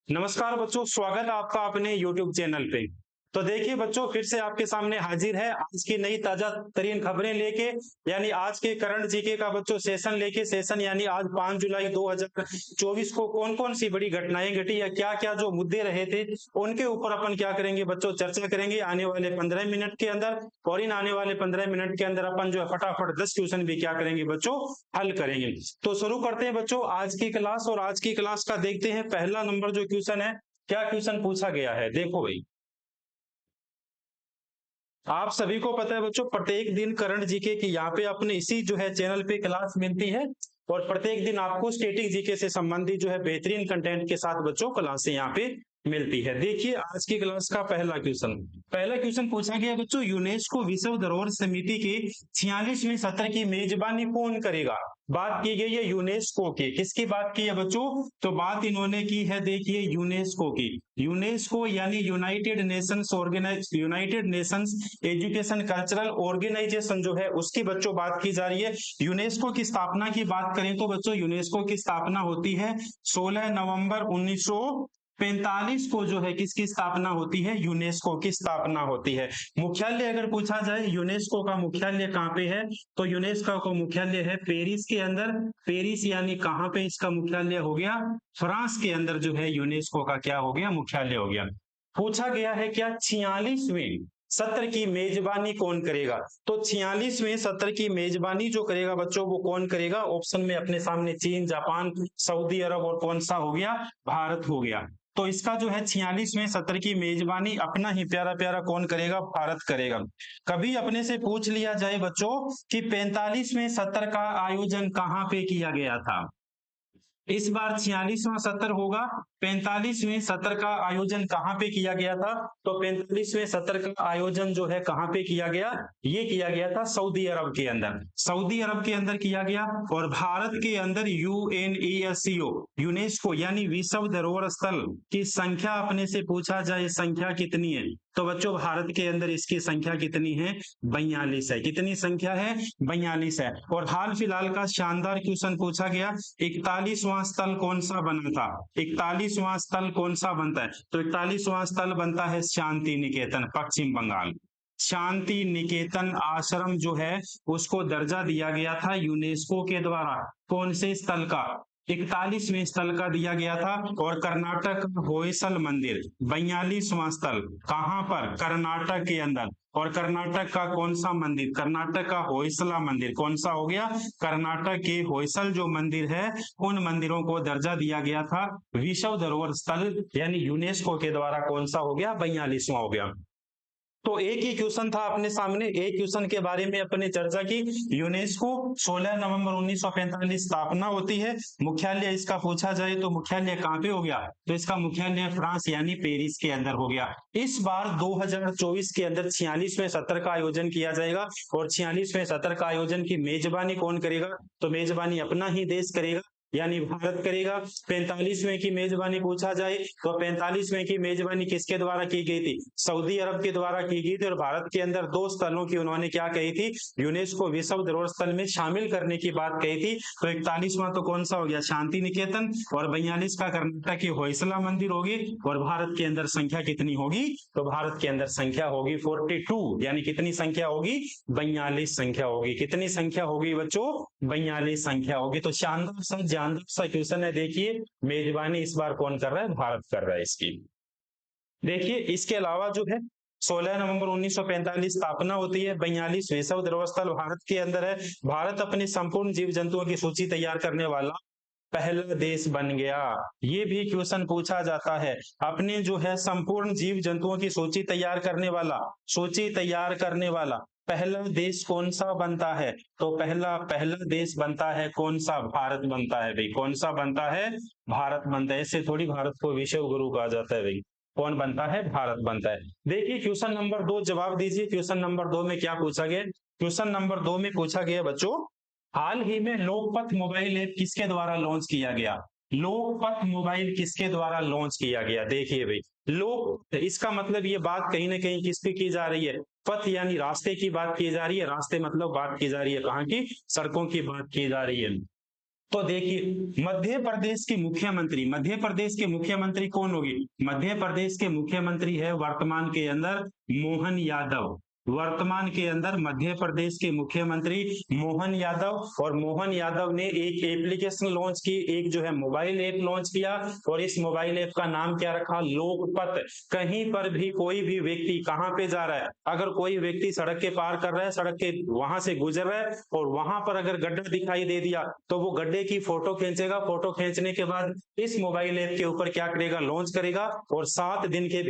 नमस्कार बच्चों, स्वागत है आपका अपने YouTube चैनल पे। तो देखिए बच्चों, फिर से आपके सामने हाजिर है आज की नई ताजा तरीन खबरें लेके, यानी आज के करंट जीके का बच्चों सेशन यानी आज 5 जुलाई 2024 को कौन कौन सी बड़ी घटनाएं घटी या क्या क्या जो मुद्दे रहे थे उनके ऊपर अपन क्या करेंगे बच्चों, चर्चा करेंगे आने वाले 15 मिनट के अंदर। और इन आने वाले 15 मिनट के अंदर अपन जो है फटाफट 10 क्वेश्चन भी क्या करेंगे बच्चों, हल करेंगे। तो शुरू करते हैं बच्चों आज की क्लास। और आज की क्लास का देखते हैं पहला नंबर जो क्वेश्चन है, क्या क्वेश्चन पूछा गया है। देखो भाई, आप सभी को पता है बच्चों, प्रत्येक दिन करंट जीके की यहाँ पे अपने इसी जो है चैनल पे क्लास मिलती है। और प्रत्येक दिन आपको स्टैटिक जीके से संबंधित जो है बेहतरीन कंटेंट के साथ बच्चों क्लासें यहाँ पे मिलती है। देखिए आज की क्लास का पहला क्वेश्चन पूछा गया बच्चों, यूनेस्को विश्व धरोहर समिति के 46वें सत्र की मेजबानी कौन करेगा। बात की गई है यूनेस्को की, किसकी बात की है बच्चों, तो बात इन्होंने की है देखिए यूनेस्को की। यूनेस्को यानी United Nations Education Cultural Organisation जो है उसकी बच्चों बात की जा रही है। यूनेस्को की स्थापना की बात करें तो बच्चों यूनेस्को की स्थापना होती है 16 नवंबर 1945 को जो है किसकी स्थापना होती है, यूनेस्को की स्थापना होती है। मुख्यालय अगर पूछा जाए यूनेस्को का मुख्यालय कहाँ पे है, तो यूनेस्को का मुख्यालय है पेरिस के अंदर। पेरिस यानी कहाँ पे इसका मुख्यालय हो गया, फ्रांस के अंदर जो है यूनेस्को का क्या हो गया, मुख्यालय हो गया। पूछा गया है क्या 46वें सत्र की मेजबानी कौन करेगा, तो 46वें सत्र की मेजबानी जो करेगा बच्चों वो कौन करेगा। ऑप्शन में अपने सामने चीन, जापान, सऊदी अरब और कौन सा हो गया, भारत हो गया। तो इसका जो है 46वें सत्र की मेजबानी अपना ही प्यारा प्यारा कौन करेगा, भारत करेगा। कभी अपने से पूछ लिया जाए बच्चों कि 45वें सत्र का आयोजन कहाँ पे किया गया था, इस बार 46वां सत्र होगा, 45वें सत्र का आयोजन कहाँ पे किया गया था, तो 45वें सत्र का आयोजन जो है कहाँ पे किया गया, ये किया गया था सऊदी अरब के अंदर। सऊदी अरब के अंदर किया गया। और भारत के अंदर यूएनईएससीओ यूनेस्को यानी विश्व धरोहर स्थल की संख्या अपने से पूछा जाए संख्या कितनी है, तो बच्चों भारत के अंदर इसकी संख्या कितनी है, 42 है। कितनी संख्या है, 42 है। और हाल फिलहाल का शानदार क्वेश्चन पूछा गया, 41वां स्थल कौन सा बना था, 41वां स्थल कौन सा बनता है, तो 41वां स्थल बनता है शांति निकेतन, पश्चिम बंगाल। शांति निकेतन आश्रम जो है उसको दर्जा दिया गया था यूनेस्को के द्वारा, कौन से स्थल का, 41वें स्थल का दिया गया था। और कर्नाटक होयसल मंदिर 42वां स्थल, कहां पर, कर्नाटक के अंदर। और कर्नाटक का कौन सा मंदिर, कर्नाटक का होयसला मंदिर, कौन सा हो गया, कर्नाटक के होयसल जो मंदिर है उन मंदिरों को दर्जा दिया गया था विश्व धरोहर स्थल यानी यूनेस्को के द्वारा, कौन सा हो गया, 42वां हो गया। तो एक ही क्वेश्चन था अपने सामने, एक क्वेश्चन के बारे में अपने चर्चा की। यूनेस्को 16 नवंबर 1945 स्थापना होती है। मुख्यालय इसका पूछा जाए तो मुख्यालय कहाँ पे हो गया, तो इसका मुख्यालय फ्रांस यानी पेरिस के अंदर हो गया। इस बार 2024 के अंदर 46वें सत्र का आयोजन किया जाएगा। और 46वें सत्र का आयोजन की मेजबानी कौन करेगा, तो मेजबानी अपना ही देश करेगा यानी भारत करेगा। 45वें की मेजबानी पूछा जाए तो 45वें की मेजबानी किसके द्वारा की गई थी, सऊदी अरब के द्वारा की गई थी। और भारत के अंदर दो स्थलों की उन्होंने क्या कही थी, यूनेस्को विश्व धरोहर स्थल में शामिल करने की बात कही थी। तो 41वां तो कौन सा हो गया, शांति निकेतन। और 42 का कर्नाटक की होयसला मंदिर होगी। और भारत के अंदर संख्या कितनी होगी, तो भारत के अंदर संख्या होगी 42, यानी कितनी संख्या होगी, 42 संख्या होगी। कितनी संख्या होगी बच्चों, 42 संख्या होगी। तो शानदार सा जानदार सा क्वेश्चन है। देखिए मेजबानी इस बार कौन कर रहा है, भारत कर रहा है इसकी। देखिए इसके अलावा जो है 16 नवंबर 1945 स्थापना होती है, 42 विश्व धरोहर स्थल भारत के अंदर है। भारत अपने संपूर्ण जीव जंतुओं की सूची तैयार करने वाला पहला देश बन गया। ये भी क्वेश्चन पूछा जाता है, अपने जो है संपूर्ण जीव जंतुओं की सूची तैयार करने वाला पहला देश कौन सा बनता है, तो पहला पहला देश बनता है कौन सा, भारत बनता है भाई। कौन सा बनता है, भारत बनता है। ऐसे थोड़ी भारत को विश्व गुरु कहा जाता है भाई, कौन बनता है, भारत बनता है। देखिए क्वेश्चन नंबर 2 जवाब दीजिए। क्वेश्चन नंबर 2 में क्या पूछा गया, क्वेश्चन नंबर 2 में पूछा गया बच्चों, हाल ही में लोकपथ मोबाइल ऐप किसके द्वारा लॉन्च किया गया, लोकपथ मोबाइल किसके द्वारा लॉन्च किया गया। देखिए भाई, लोक इसका मतलब ये बात कहीं ना कहीं किसकी की जा रही है, पथ यानी रास्ते की बात की जा रही है। रास्ते मतलब बात की जा रही है कहाँ की, सड़कों की बात की जा रही है। तो देखिए मध्य प्रदेश के मुख्यमंत्री कौन होगी? मध्य प्रदेश के मुख्यमंत्री है वर्तमान के अंदर मोहन यादव। वर्तमान के अंदर मध्य प्रदेश के मुख्यमंत्री मोहन यादव, और मोहन यादव ने एक एप्लीकेशन लॉन्च की, एक जो है मोबाइल ऐप लॉन्च किया, और इस मोबाइल ऐप का नाम क्या रखा? लोकपथ। कहीं पर भी कोई भी व्यक्ति कहां पे जा रहा है, अगर कोई व्यक्ति सड़क के पार कर रहा है, सड़क के वहां से गुजर रहा है, और वहां पर अगर गड्ढा दिखाई दे दिया तो वो गड्ढे की फोटो खींचेगा। फोटो खींचने के बाद इस मोबाइल ऐप के ऊपर क्या करेगा? लॉन्च करेगा, और 7 दिन के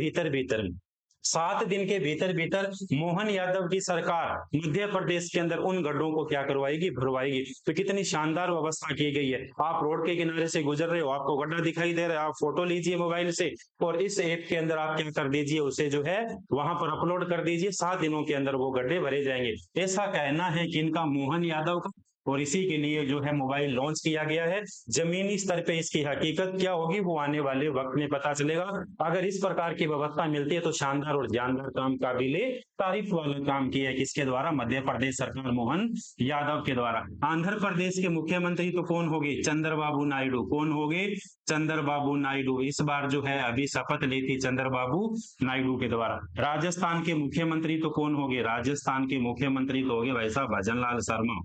भीतर भीतर मोहन यादव की सरकार मध्य प्रदेश के अंदर उन गड्ढों को क्या करवाएगी? भरवाएगी। तो कितनी शानदार व्यवस्था की गई है। आप रोड के किनारे से गुजर रहे हो, आपको गड्ढा दिखाई दे रहा है, आप फोटो लीजिए मोबाइल से, और इस ऐप के अंदर आप क्या कर दीजिए? उसे जो है वहां पर अपलोड कर दीजिए। 7 दिनों के अंदर वो गड्ढे भरे जाएंगे। ऐसा कहना है कि इनका, मोहन यादव का, और इसी के लिए जो है मोबाइल लॉन्च किया गया है। जमीनी स्तर पे इसकी हकीकत क्या होगी वो आने वाले वक्त में पता चलेगा। अगर इस प्रकार की व्यवस्था मिलती है तो शानदार और जानदार काम, काबिले तारीफ वाला काम किया है किसके द्वारा? मध्य प्रदेश सरकार मोहन यादव के द्वारा। आंध्र प्रदेश के मुख्यमंत्री तो कौन होंगे? चंद्रबाबू नायडू। कौन होंगे? चंद्रबाबू नायडू। इस बार जो है अभी शपथ ली थी चंद्रबाबू नायडू के द्वारा। राजस्थान के मुख्यमंत्री तो कौन होंगे? राजस्थान के मुख्यमंत्री तो होंगे भाई साहब भजनलाल शर्मा,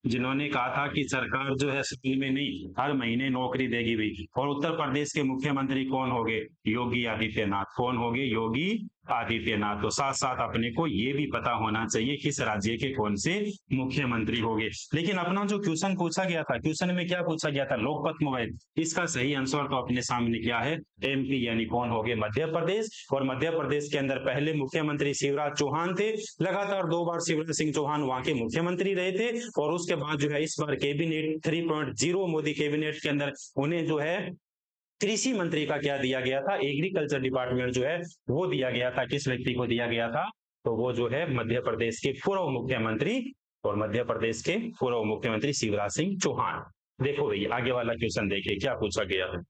जिन्होंने कहा था कि सरकार जो है साल में नहीं हर महीने नौकरी देगी भी। और उत्तर प्रदेश के मुख्यमंत्री कौन होंगे? योगी आदित्यनाथ। कौन होंगे? योगी आदित्यनाथ। तो साथ साथ अपने को ये भी पता होना चाहिए किस राज्य के कौन से मुख्यमंत्री होंगे। लेकिन अपना जो क्वेश्चन पूछा गया था, क्वेश्चन में क्या पूछा गया था? लोकपथ मोबाइल। इसका सही आंसर तो अपने सामने क्या है? एमपी, यानी कौन होंगे? मध्य प्रदेश। और मध्य प्रदेश के अंदर पहले मुख्यमंत्री शिवराज चौहान थे। लगातार 2 बार शिवराज सिंह चौहान वहां के मुख्यमंत्री रहे थे, और उसके बाद जो है इस बार कैबिनेट 3.0 मोदी कैबिनेट के अंदर उन्हें जो है कृषि मंत्री का क्या दिया गया था? एग्रीकल्चर डिपार्टमेंट जो है वो दिया गया था। किस व्यक्ति को दिया गया था? तो वो जो है मध्य प्रदेश के पूर्व मुख्यमंत्री, और मध्य प्रदेश के पूर्व मुख्यमंत्री शिवराज सिंह चौहान। देखो भैया आगे वाला क्वेश्चन देखिए क्या पूछा गया है।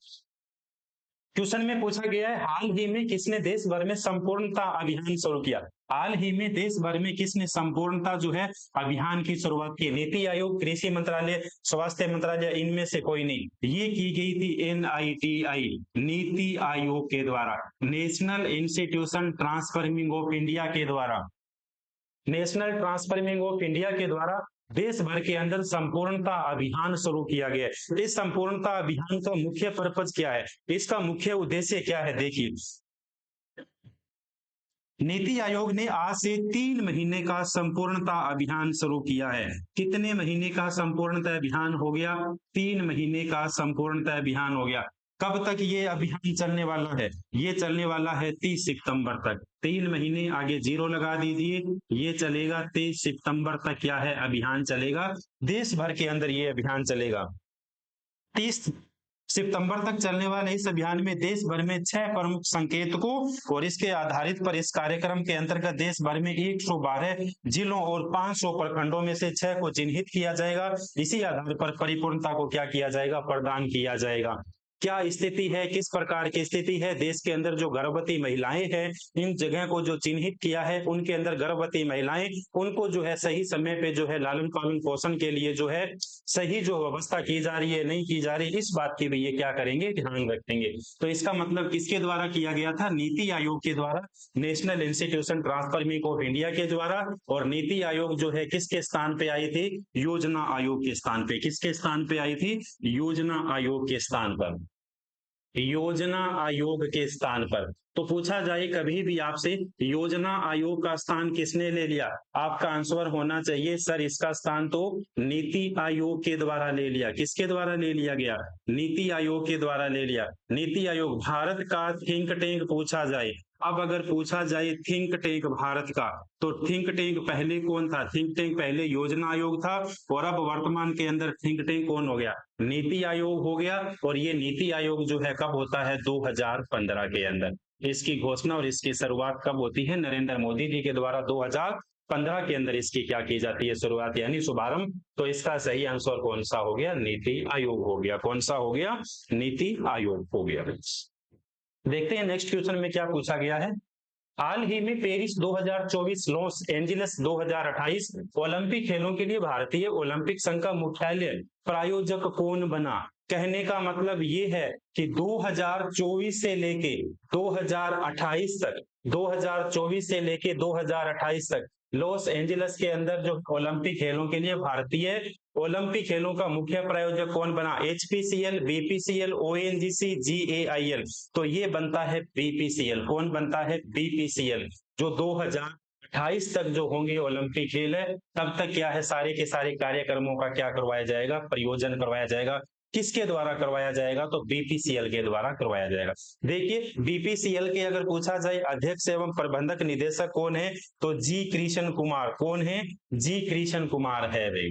क्वेश्चन में पूछा गया है, हाल ही में किसने देश भर में संपूर्णता अभियान शुरू किया? हाल ही में देश भर में किसने संपूर्णता जो है अभियान की शुरुआत की? नीति आयोग, कृषि मंत्रालय, स्वास्थ्य मंत्रालय, इनमें से कोई नहीं। ये की गई थी NITI, नीति आयोग के द्वारा, national institution transforming of India के द्वारा, नेशनल ट्रांसफॉर्मिंग ऑफ इंडिया के द्वारा देश भर के अंदर संपूर्णता अभियान शुरू किया गया है। इस संपूर्णता अभियान का मुख्य पर्पज क्या है? इसका मुख्य उद्देश्य क्या है? देखिए, नीति आयोग ने आज से 3 महीने का संपूर्णता अभियान शुरू किया है। कितने महीने का संपूर्णता अभियान हो गया? 3 महीने का संपूर्णता अभियान हो गया। कब तक ये अभियान चलने वाला है? ये चलने वाला है 30 सितंबर तक। 3 महीने आगे जीरो लगा दीजिए, ये चलेगा 23 सितंबर तक। क्या है? अभियान चलेगा। देश भर के अंदर ये अभियान चलेगा। 30 सितंबर तक चलने वाले इस अभियान में देश भर में 6 प्रमुख संकेतकों और इसके आधारित पर इस कार्यक्रम के अंतर्गत देश भर में 112 जिलों और 500 प्रखंडों में से 6 को चिन्हित किया जाएगा। इसी आधार पर परिपूर्णता को क्या किया जाएगा? प्रदान किया जाएगा। क्या स्थिति है? किस प्रकार की स्थिति है? देश के अंदर जो गर्भवती महिलाएं हैं, इन जगह को जो चिन्हित किया है, उनके अंदर गर्भवती महिलाएं, उनको जो है सही समय पे जो है लालन पालन पोषण के लिए जो है सही जो व्यवस्था की जा रही है, नहीं की जा रही, इस बात की भी ये क्या करेंगे? ध्यान रखेंगे। तो इसका मतलब किसके द्वारा किया गया था? नीति आयोग के द्वारा, national institution transforming of India के द्वारा। और नीति आयोग जो है किसके स्थान पे आई थी? योजना आयोग के स्थान पे। किसके स्थान पे आई थी? योजना आयोग के स्थान पर, योजना आयोग के स्थान पर। तो पूछा जाए कभी भी आपसे योजना आयोग का स्थान किसने ले लिया, आपका आंसर होना चाहिए सर इसका स्थान तो नीति आयोग के द्वारा ले लिया। किसके द्वारा ले लिया गया? नीति आयोग के द्वारा ले लिया। नीति आयोग भारत का थिंक टैंक पूछा जाए, अब अगर पूछा जाए थिंक टैंक भारत का, तो थिंक टैंक पहले कौन था? थिंक टैंक पहले योजना आयोग था, और अब वर्तमान के अंदर थिंक टैंक कौन हो गया? नीति आयोग हो गया। और ये नीति आयोग जो है कब होता है? 2015 के अंदर। इसकी घोषणा और इसकी शुरुआत कब होती है? नरेंद्र मोदी जी के द्वारा 2015 के अंदर इसकी क्या की जाती है? शुरुआत यानी शुभारंभ। तो इसका सही आंसर कौन सा हो गया? नीति आयोग हो गया। कौन सा हो गया? नीति आयोग हो गया। देखते हैं नेक्स्ट क्वेश्चन में क्या पूछा गया है। हाल ही में पेरिस 2024, लॉस एंजलिस 2028 ओलंपिक खेलों के लिए भारतीय ओलंपिक संघ का मुख्यालय प्रायोजक कौन बना? कहने का मतलब ये है कि 2024 से लेके 2028 तक, 2024 से लेके 2028 तक लॉस एंजलिस के अंदर जो ओलंपिक खेलों के लिए भारतीय ओलंपिक खेलों का मुख्य प्रायोजक कौन बना? HPCL, BPCL, ONGC, GAIL. तो ये बनता है बीपीसीएल। कौन बनता है? बीपीसीएल। जो 2028 तक जो होंगे ओलंपिक खेल है, तब तक क्या है, सारे के सारे कार्यक्रमों का क्या करवाया जाएगा? प्रयोजन करवाया जाएगा। किसके द्वारा करवाया जाएगा? तो बीपीसीएल के द्वारा करवाया जाएगा। देखिए, बीपीसीएल के अगर पूछा जाए अध्यक्ष एवं प्रबंधक निदेशक कौन है, तो जी कृष्ण कुमार। कौन है? जी कृष्ण कुमार है भाई।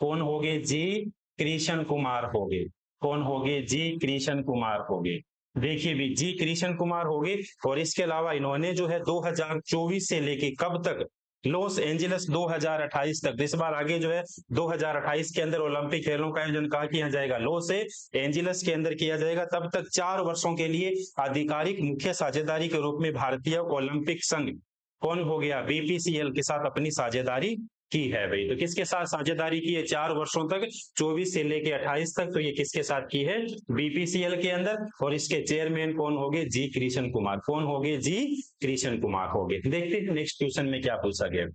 कौन होगे? जी कृष्ण कुमार होगे। कौन होगे? जी कृष्ण कुमार होगे। देखिए भी जी कृष्ण कुमार होगे। और इसके अलावा इन्होंने जो है 2024 से लेके कब तक? लॉस एंजलिस 2028 तक। इस बार आगे जो है 2028 के अंदर ओलंपिक खेलों का आयोजन कहाँ किया जाएगा? लॉस एंजलिस के अंदर किया जाएगा। तब तक 4 वर्षों के लिए आधिकारिक मुख्य साझेदारी के रूप में भारतीय ओलंपिक संघ कौन हो गया? बीपीसीएल के साथ अपनी साझेदारी की है भाई। तो किसके साथ साझेदारी की है 4 वर्षों तक, 24 से लेके 28 तक? तो ये किसके साथ की है? बीपीसीएल के अंदर। और इसके चेयरमैन कौन होंगे? जी कृष्ण कुमार। कौन होंगे? जी कृष्ण कुमार होंगे। देखते हैं नेक्स्ट क्वेश्चन में क्या पूछा गया।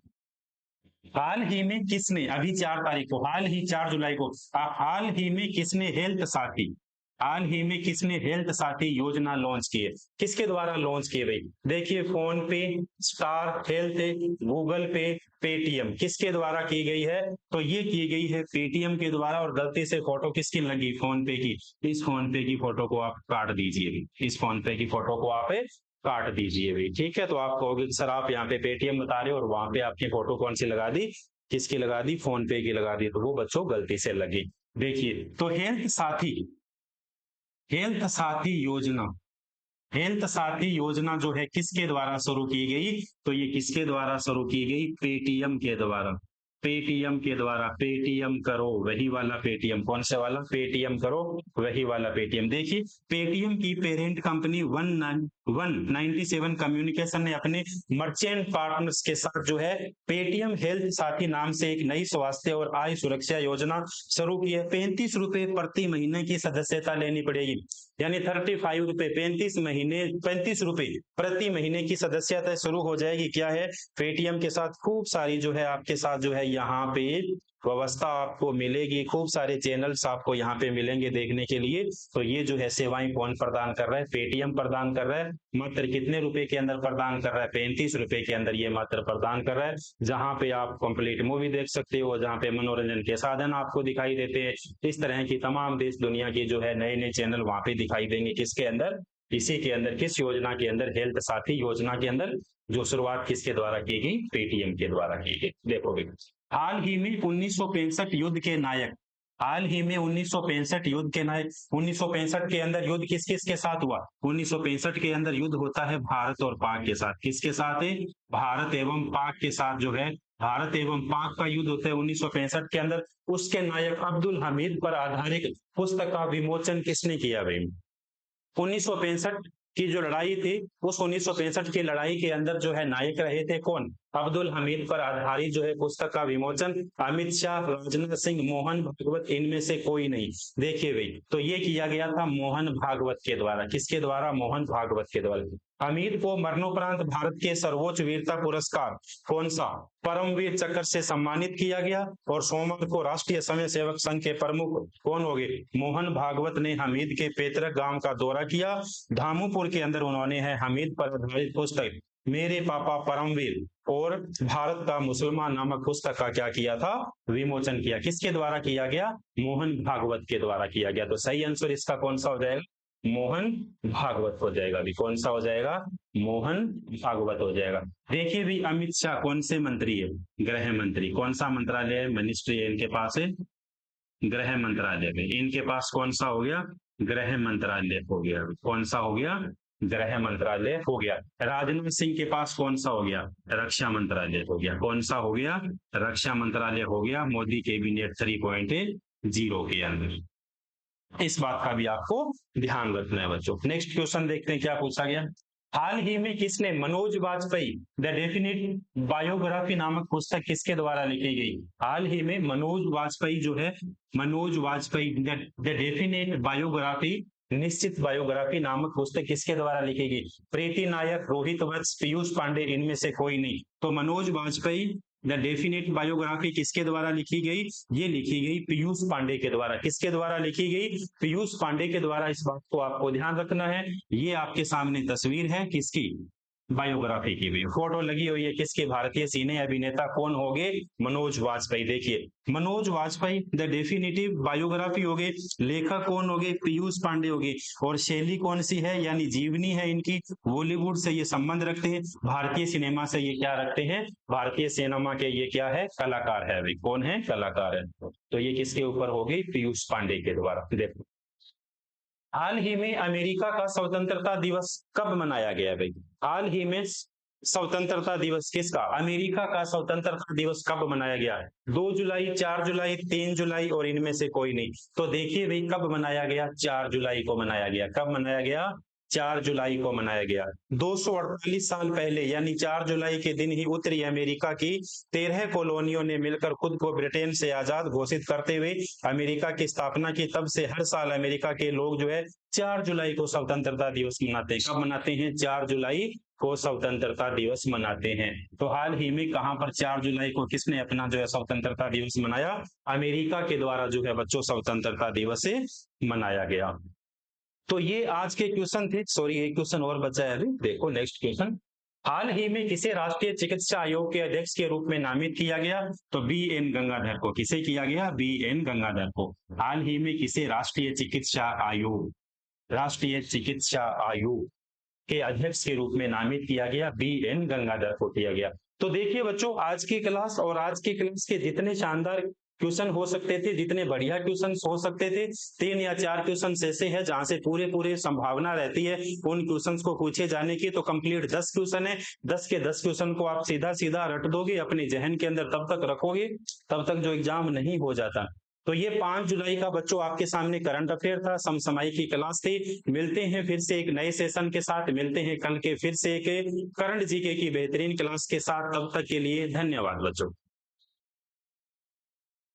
हाल ही में किसने, अभी 4 तारीख को, हाल ही 4 जुलाई को, हाल ही में किसने हेल्थ साथी, हाल ही में किसने हेल्थ साथी योजना लॉन्च की है? किसके द्वारा लॉन्च किए भाई? देखिए, फोन पे, स्टार हेल्थ, गूगल पे, पेटीएम, किसके द्वारा की गई है? तो ये की गई है पेटीएम के द्वारा। और गलती से फोटो किसकी लगी? फोन पे की। इस फोन पे की फोटो को आप काट दीजिए, इस फोन पे की फोटो को आप काट दीजिए भी। ठीक है, तो आप कहोगे सर आप यहाँ पे पेटीएम बता रहे हो और वहां पे आपकी फोटो कौन सी लगा दी? किसकी लगा दी? फोन पे की लगा दी। तो वो बच्चों गलती से लगी। देखिए, तो हेल्थ साथी, हेल्थ साथी योजना, हेल्थ साथी योजना जो है किसके द्वारा शुरू की गई? तो ये किसके द्वारा शुरू की गई? पेटीएम के द्वारा। पेटीएम के द्वारा। पेटीएम करो वही वाला पेटीएम। कौन से वाला? पेटीएम करो वही वाला पेटीएम। देखिए, पेटीएम की पेरेंट कंपनी 197 कम्युनिकेशन ने अपने मर्चेंट पार्टनर्स के साथ जो है पेटीएम हेल्थ साथी नाम से एक नई स्वास्थ्य और आय सुरक्षा योजना शुरू की है। 35 रुपए प्रति महीने की सदस्यता लेनी पड़ेगी, यानी 35 रुपए, 35 महीने, 35 रुपए प्रति महीने की सदस्यता शुरू हो जाएगी। क्या है? पेटीएम के साथ खूब सारी जो है आपके साथ जो है यहाँ पे व्यवस्था आपको मिलेगी। खूब सारे चैनल्स आपको यहाँ पे मिलेंगे देखने के लिए। तो ये जो है सेवाएं कौन प्रदान कर रहा है? पेटीएम प्रदान कर रहा है। मात्र कितने रुपए के अंदर प्रदान कर रहा है? 35 रुपए के अंदर ये मात्र प्रदान कर रहा है। जहां पे आप कंप्लीट मूवी देख सकते हो, जहां पे मनोरंजन के साधन आपको दिखाई देते हैं, इस तरह की तमाम देश दुनिया की जो है नए नए चैनल वहां पे दिखाई देंगे। किसके अंदर? इसी के अंदर। किस योजना के अंदर? हेल्थ साथी योजना के अंदर। जो शुरुआत किसके द्वारा की गई? पेटीएम के द्वारा की गई। देखोगे, हाल ही में 1965 युद्ध के नायक, हाल ही में 1965 युद्ध के नायक, 1965 के अंदर युद्ध किस किस के साथ हुआ? 1965 के अंदर युद्ध होता है भारत और पाक के साथ। किसके साथ है? भारत एवं पाक के साथ जो है, भारत एवं पाक का युद्ध होता है 1965 के अंदर। उसके नायक अब्दुल हमीद पर आधारित पुस्तक का विमोचन किसने किया भाई? 1965 की जो लड़ाई थी, उस 1965 की लड़ाई के अंदर जो है नायक रहे थे कौन? अब्दुल हमीद पर आधारित जो है पुस्तक का विमोचन अमित शाह, राजनाथ सिंह, मोहन भागवत, इनमें से कोई नहीं। देखिए भाई, तो ये किया गया था मोहन भागवत के द्वारा। किसके द्वारा? मोहन भागवत के द्वारा। हमीद को मरणोपरांत भारत के सर्वोच्च वीरता पुरस्कार कौन सा? परमवीर चक्र से सम्मानित किया गया। और सोमवार को राष्ट्रीय स्वयं सेवक संघ के प्रमुख कौन हो गए? मोहन भागवत ने हमीद के पैतृक गांव का दौरा किया। धामुपुर के अंदर उन्होंने है हमीद पर आधारित पुस्तक मेरे पापा परमवीर और भारत का मुसलमान नामक पुस्तक का क्या किया था? विमोचन किया। किसके द्वारा किया गया? मोहन भागवत के द्वारा किया गया। तो सही आंसर इसका कौन सा हो जाएगा? मोहन भागवत हो जाएगा भी। कौन सा हो जाएगा? मोहन भागवत हो जाएगा। देखिए भी, अमित शाह कौन से मंत्री है? गृह मंत्री। कौन सा मंत्रालय है? मिनिस्ट्री है इनके पास है, गृह मंत्रालय में। इनके पास कौन सा हो गया? गृह मंत्रालय हो गया। कौन सा हो गया? गृह मंत्रालय हो गया। राजनाथ सिंह के पास कौन सा हो गया? रक्षा मंत्रालय हो गया। कौन सा हो गया? रक्षा मंत्रालय हो गया मोदी कैबिनेट 3.0 के अंदर। इस बात का भी आपको ध्यान रखना है बच्चों। नेक्स्ट क्वेश्चन देखते हैं क्या पूछा गया। हाल ही में किसने Manoj Vajpayee the definite biography नामक पुस्तक किसके द्वारा लिखी गई? हाल ही में मनोज वाजपेयी जो है, Manoj Vajpayee the definite biography, निश्चित बायोग्राफी नामक पुस्तक किसके द्वारा लिखी गई? प्रीति नायक, रोहित वत्स, पीयूष पांडे, इनमें से कोई नहीं। तो Manoj Vajpayee the definite biography किसके द्वारा लिखी गई? ये लिखी गई पीयूष पांडे के द्वारा। किसके द्वारा लिखी गई? पीयूष पांडे के द्वारा। इस बात को आपको ध्यान रखना है। ये आपके सामने तस्वीर है किसकी? बायोग्राफी की भी फोटो लगी हुई है। किसके? भारतीय सिने अभिनेता कौन हो गए? मनोज वाजपेयी। देखिए, Manoj Vajpayee the definitive biography हो गए, लेखक कौन हो गए? पीयूष पांडे हो गए। और शैली कौन सी है, यानी जीवनी है इनकी, बॉलीवुड से ये संबंध रखते हैं, भारतीय सिनेमा से ये क्या रखते हैं? भारतीय सिनेमा के ये क्या है? कलाकार है। अभी कौन है? कलाकार है। तो ये किसके ऊपर हो गई? पीयूष पांडे के द्वारा। देखो, हाल ही में अमेरिका का स्वतंत्रता दिवस कब मनाया गया भाई? हाल ही में स्वतंत्रता दिवस किसका? अमेरिका का स्वतंत्रता दिवस कब मनाया गया है? 2 जुलाई, 4 जुलाई, 3 जुलाई, और इनमें से कोई नहीं। तो देखिए भाई, कब मनाया गया? 4 जुलाई को मनाया गया। कब मनाया गया? 4 जुलाई को मनाया गया। 248 साल पहले, यानी 4 जुलाई के दिन ही उत्तरी अमेरिका की 13 कॉलोनियों ने मिलकर खुद को ब्रिटेन से आजाद घोषित करते हुए अमेरिका की स्थापना की। तब से हर साल अमेरिका के लोग जो है 4 जुलाई को स्वतंत्रता दिवस मनाते हैं। कब मनाते हैं? 4 जुलाई को स्वतंत्रता दिवस मनाते हैं। तो हाल ही में कहां पर 4 जुलाई को किसने अपना जो है स्वतंत्रता दिवस मनाया? अमेरिका के द्वारा जो है बच्चों स्वतंत्रता दिवस मनाया गया। तो ये आज के क्वेश्चन थे। सॉरी, एक क्वेश्चन और बचा है अभी। देखो नेक्स्ट क्वेश्चन, हाल ही में किसे राष्ट्रीय चिकित्सा आयोग के अध्यक्ष के रूप में नामित किया गया? तो बी.एन. गंगाधर को। किसे किया गया? बी.एन. गंगाधर को। हाल ही में किसे राष्ट्रीय चिकित्सा आयोग, राष्ट्रीय चिकित्सा आयोग के अध्यक्ष के रूप में नामित किया गया? बी.एन. गंगाधर को किया गया। तो देखिए बच्चों, आज की क्लास और आज की क्लास के जितने शानदार क्वेश्चन हो सकते थे, जितने बढ़िया क्वेश्चन हो सकते थे, 3 या 4 क्वेश्चन ऐसे हैं जहां से पूरे संभावना रहती है उन क्वेश्चंस को पूछे जाने की। तो कंप्लीट 10 क्वेश्चन है। 10 के 10 क्वेश्चन को आप सीधा रट दोगे, अपने जहन के अंदर तब तक रखोगे, तब तक जो एग्जाम नहीं हो जाता। तो ये 5 जुलाई का बच्चों आपके सामने करंट अफेयर था, समसामयिक की क्लास थी। मिलते हैं फिर से एक नए सेशन के साथ, मिलते हैं कल के फिर से एक करंट जीके की बेहतरीन क्लास के साथ। तब तक के लिए धन्यवाद बच्चों।